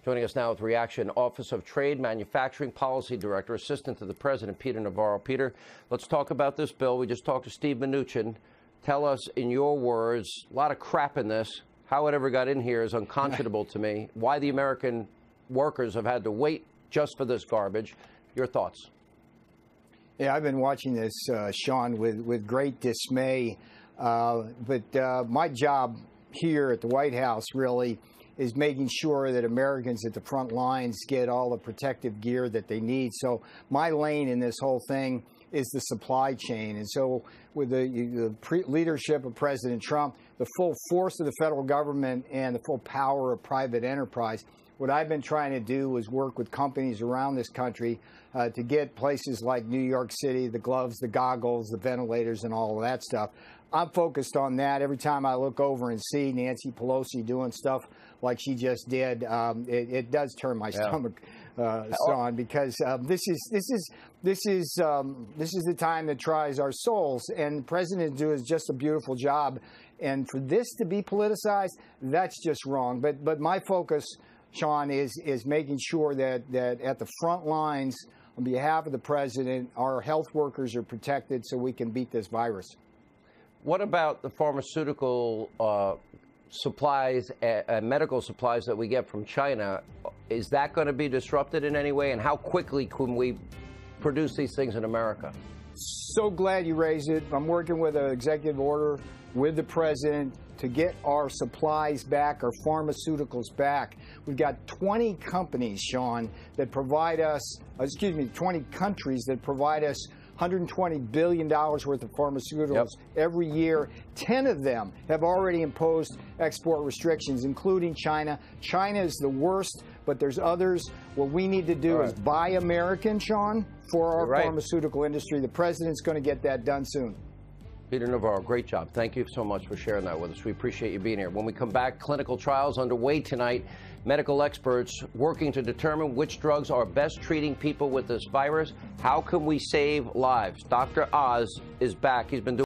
Joining us now with reaction, Office of Trade, Manufacturing Policy Director, Assistant to the President, Peter Navarro. Peter, let's talk about this bill. We just talked to Steve Mnuchin. Tell us, in your words, a lot of crap in this. How it ever got in here is unconscionable to me. Why the American workers have had to wait just for this garbage. Your thoughts? Yeah, I've been watching this, Sean, with great dismay. But my job here at the White House really is making sure that Americans at the front lines get all the protective gear that they need. So my lane in this whole thing is the supply chain. And so with the leadership of President Trump, the full force of the federal government and the full power of private enterprise, what I've been trying to do is work with companies around this country to get places like New York City, the gloves, the goggles, the ventilators, and all of that stuff. I'm focused on that. Every time I look over and see Nancy Pelosi doing stuff like she just did, it does turn my stomach, Sean, because this is the time that tries our souls, and the president does just a beautiful job. And for this to be politicized, that's just wrong. But my focus, Sean, is making sure that at the front lines, on behalf of the president, our health workers are protected so we can beat this virus. What about the pharmaceutical supplies and medical supplies that we get from China? Is that going to be disrupted in any way? And how quickly can we produce these things in America? So glad you raised it. I'm working with an executive order with the president to get our supplies back, our pharmaceuticals back. We've got 20 companies, Sean, that provide us, 20 countries that provide us $120 billion worth of pharmaceuticals every year. 10 of them have already imposed export restrictions, including China. China is the worst, but there's others. What we need to do is buy American, Sean, for our pharmaceutical industry. The president's going to get that done soon. Peter Navarro, great job. Thank you so much for sharing that with us. We appreciate you being here. When we come back, clinical trials underway tonight. Medical experts working to determine which drugs are best treating people with this virus. How can we save lives? Dr. Oz is back. He's been doing